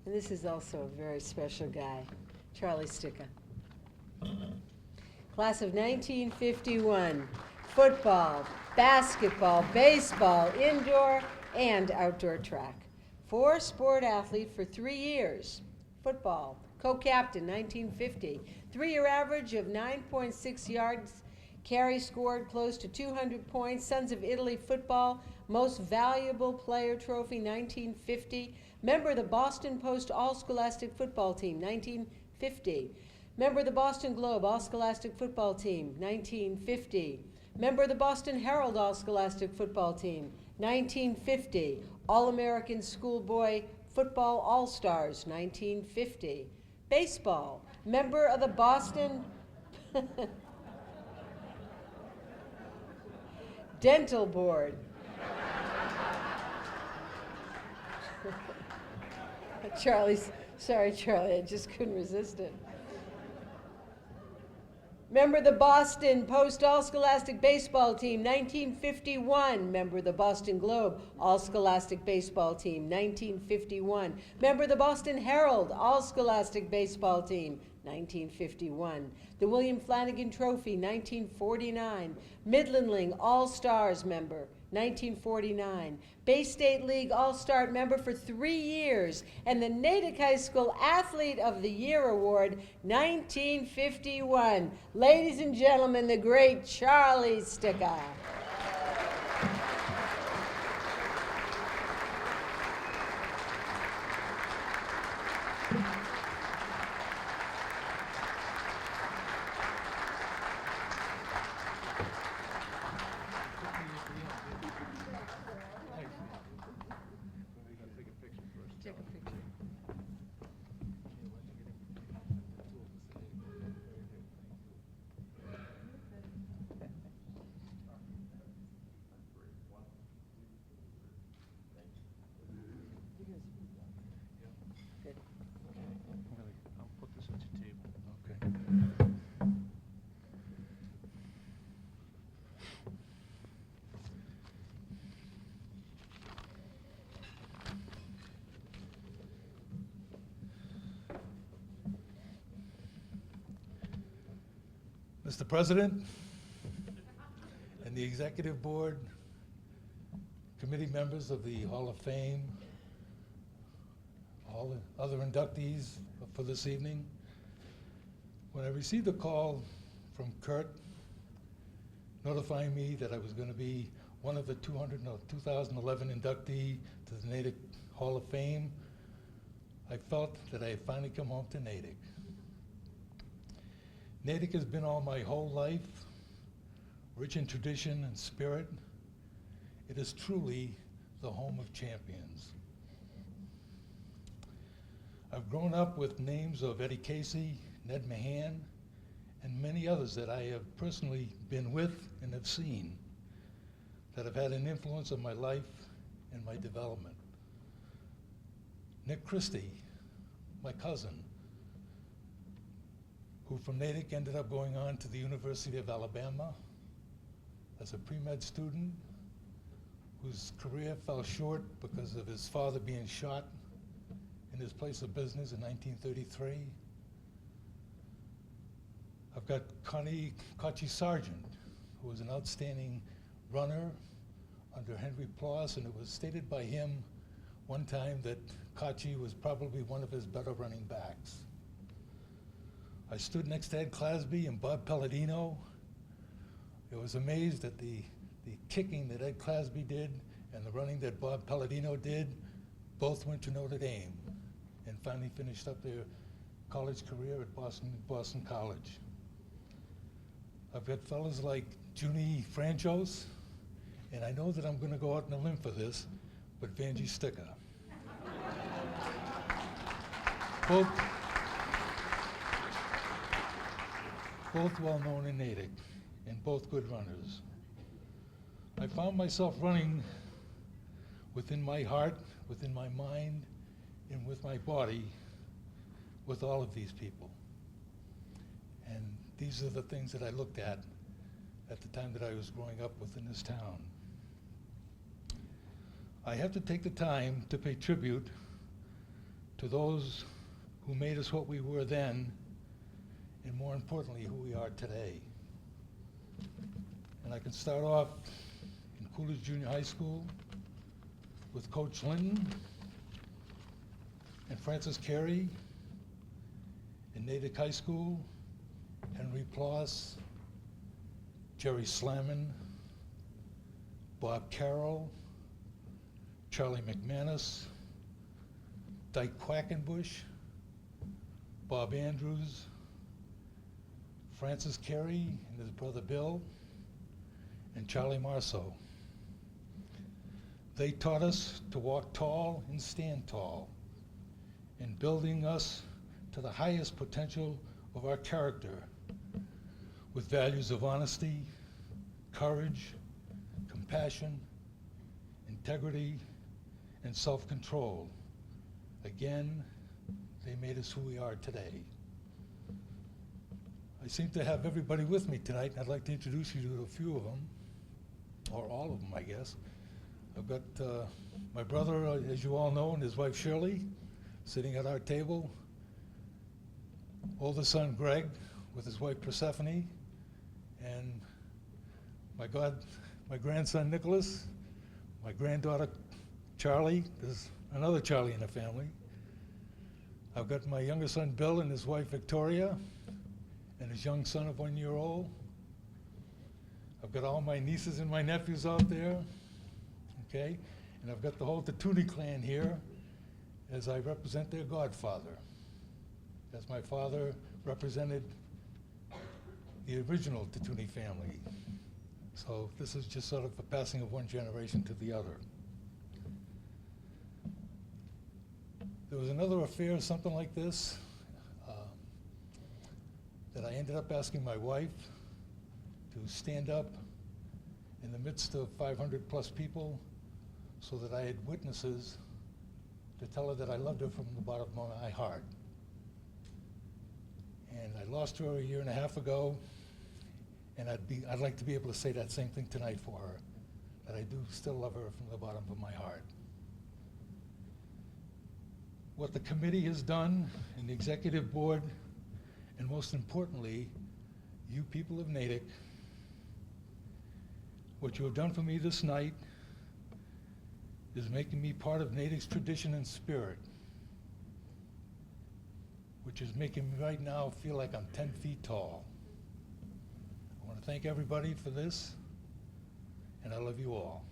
And this is also a very special guy, Charlie Sticka. Class of 1951, football, basketball, baseball, indoor and outdoor track. 4-sport athlete for 3 years. Football, co-captain 1950, 3-year average of 9.6 yards, carry scored close to 200 points. Sons of Italy football, most valuable player trophy 1950. Member of the Boston Post All-Scholastic Football Team 1950. Member of the Boston Globe All-Scholastic Football Team 1950. Member of the Boston Herald All-Scholastic Football Team 1950. All-American Schoolboy Football All-Stars 1950. Baseball, member of the Boston Dental Board. Sorry, Charlie, I just couldn't resist it. Member of the Boston Post All-Scholastic Baseball Team, 1951. Member of the Boston Globe All-Scholastic Baseball Team, 1951. Member of the Boston Herald All-Scholastic Baseball Team, 1951. The William Flanagan Trophy, 1949. Midlandling All-Stars member, 1949. Bay State League All-Star member for 3 years, and the Natick High School Athlete of the Year Award, 1951. Ladies and gentlemen, the great Charlie Sticka. I'll put this at your table. Okay. Mr. President and the Executive Board, committee members of the Hall of Fame, all the other inductees for this evening. When I received a call from Kurt notifying me that I was going to be one of the 2011 inductee to the Natick Hall of Fame, I felt that I had finally come home to Natick. Natick has been all my whole life, rich in tradition and spirit. It is truly the home of champions. I've grown up with names of Eddie Casey, Ned Mahan, and many others that I have personally been with and have seen that have had an influence on my life and my development. Nick Christie, my cousin, who from Natick ended up going on to the University of Alabama as a pre-med student, whose career fell short because of his father being shot in his place of business in 1933. I've got Kachi Sargent, who was an outstanding runner under Henry Ploss, and it was stated by him one time that Kachi was probably one of his better running backs. I stood next to Ed Clasby and Bob Palladino. I was amazed at the kicking that Ed Clasby did and the running that Bob Palladino did. Both went to Notre Dame and finally finished up their college career at Boston College. I've got fellas like Junie Franchos, and I know that I'm going to go out on a limb for this, but Vanjie Sticka. Both well known in Natick, and both good runners. I found myself running within my heart, within my mind, and with my body with all of these people. And these are the things that I looked at the time that I was growing up within this town. I have to take the time to pay tribute to those who made us what we were then, and more importantly, who we are today. And I can start off in Coolidge Junior High School with Coach Linton and Francis Carey. In Natick High School, Henry Ploss, Jerry Slamman, Bob Carroll, Charlie McManus, Dyke Quackenbush, Bob Andrews, Francis Carey and his brother Bill, and Charlie Marceau. They taught us to walk tall and stand tall, in building us to the highest potential of our character, with values of honesty, courage, compassion, integrity, and self-control. Again, they made us who we are today. I seem to have everybody with me tonight, and I'd like to introduce you to a few of them, or all of them, I guess. I've got my brother, as you all know, and his wife Shirley, sitting at our table. Older son Greg, with his wife Persephone, and my grandson Nicholas, my granddaughter Charlie. There's another Charlie in the family. I've got my younger son Bill and his wife Victoria, and his young son of 1 year old. I've got all my nieces and my nephews out there, okay? And I've got the whole Tatuni clan here as I represent their godfather, as my father represented the original Tatuni family. So this is just sort of a passing of one generation to the other. There was another affair, something like this, that I ended up asking my wife to stand up in the midst of 500 plus people so that I had witnesses to tell her that I loved her from the bottom of my heart. And I lost her a year and a half ago, and I'd like to be able to say that same thing tonight for her, that I do still love her from the bottom of my heart. What the committee has done, and the executive board, and most importantly, you people of Natick, what you have done for me this night is making me part of Natick's tradition and spirit, which is making me right now feel like I'm 10 feet tall. I want to thank everybody for this, and I love you all.